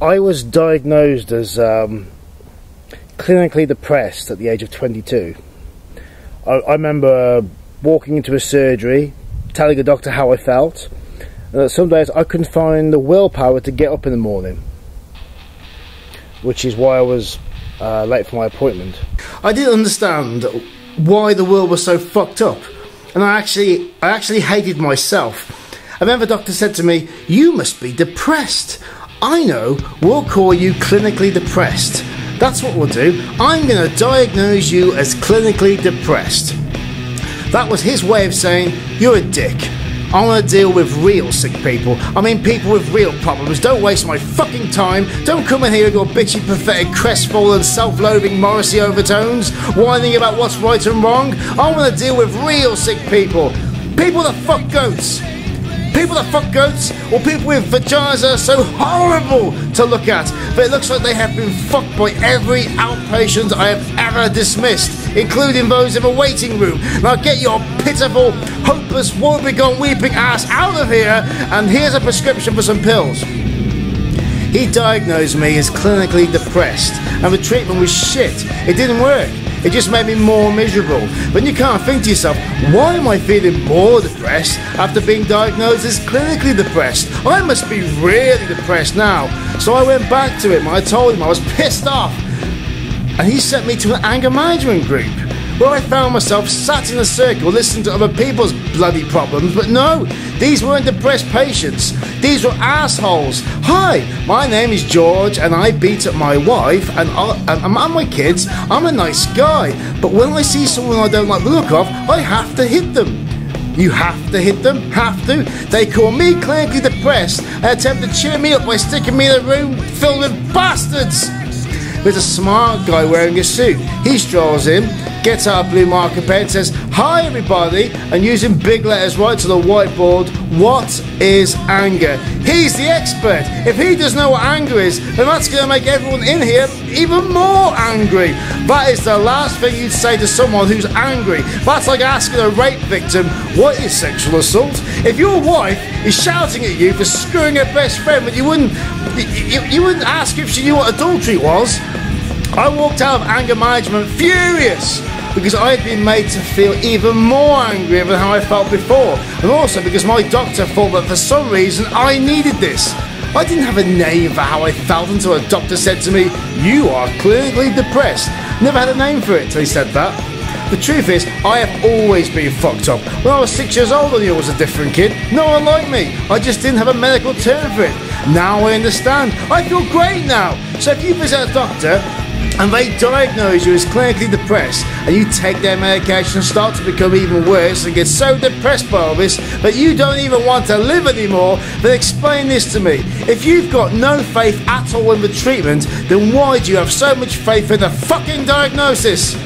I was diagnosed as clinically depressed at the age of 22. I remember walking into a surgery, telling the doctor how I felt, and that some days I couldn't find the willpower to get up in the morning, which is why I was late for my appointment. I didn't understand why the world was so fucked up, and I actually hated myself. I remember the doctor said to me, "You must be depressed. I know, we'll call you clinically depressed. That's what we'll do. I'm going to diagnose you as clinically depressed." That was his way of saying, "You're a dick. I want to deal with real sick people. I mean people with real problems. Don't waste my fucking time. Don't come in here with your bitchy, pathetic, crestfallen, self-loathing Morrissey overtones, whining about what's right and wrong. I want to deal with real sick people. People that fuck goats. People that fuck goats, or people with vaginas that are so horrible to look at that it looks like they have been fucked by every outpatient I have ever dismissed, including those in a waiting room. Now get your pitiful, hopeless, woebegone, weeping ass out of here, and here's a prescription for some pills." He diagnosed me as clinically depressed, and the treatment was shit. It didn't work. It just made me more miserable. But you can't think to yourself, why am I feeling more depressed after being diagnosed as clinically depressed? I must be really depressed now. So I went back to him. I told him I was pissed off. And he sent me to an anger management group, where I found myself sat in a circle listening to other people's bloody problems. But no, these weren't depressed patients. These were assholes. "Hi, my name is George and I beat up my wife and my kids. I'm a nice guy. But when I see someone I don't like the look of, I have to hit them." You have to hit them? Have to? They call me clinically depressed and attempt to cheer me up by sticking me in a room filled with bastards. There's a smart guy wearing a suit. He strolls in, gets out a blue marker pen and says, "Hi everybody," and using big letters right to the whiteboard, "What is anger?" He's the expert. If he doesn't know what anger is, then that's going to make everyone in here even more angry. That is the last thing you'd say to someone who's angry. That's like asking a rape victim, "What is sexual assault?" If your wife is shouting at you for screwing her best friend, but you wouldn't ask if she knew what adultery was. I walked out of anger management furious, because I had been made to feel even more angry than how I felt before, and also because my doctor thought that for some reason I needed this. I didn't have a name for how I felt until a doctor said to me, "You are clinically depressed." Never had a name for it till he said that. The truth is, I have always been fucked up. When I was 6 years old, I knew I was a different kid. No one liked me. I just didn't have a medical term for it. Now I understand. I feel great now. So if you visit a doctor and they diagnose you as clinically depressed, and you take their medication and start to become even worse and get so depressed by all this that you don't even want to live anymore, then explain this to me. If you've got no faith at all in the treatment, then why do you have so much faith in the fucking diagnosis?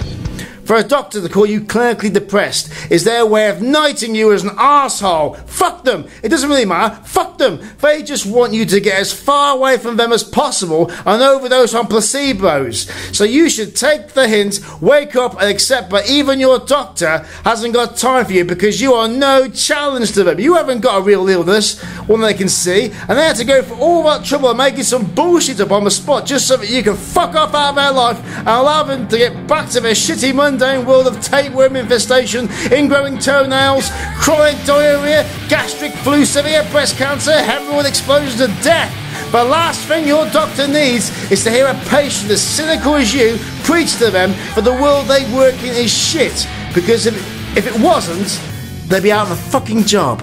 For a doctor to call you clinically depressed is their way of knighting you as an arsehole. Fuck them. It doesn't really matter. Fuck them. They just want you to get as far away from them as possible and overdose on placebos. So you should take the hint, wake up and accept that even your doctor hasn't got time for you, because you are no challenge to them. You haven't got a real illness, one they can see, and they had to go for all that trouble of making some bullshit up on the spot just so that you can fuck off out of their life and allow them to get back to their shitty mundane world of tapeworm infestation, ingrowing toenails, chronic diarrhea, gastric flu, severe breast cancer, hemorrhoid explosions and death. The last thing your doctor needs is to hear a patient as cynical as you preach to them that the world they work in is shit, because if it wasn't, they'd be out of a fucking job.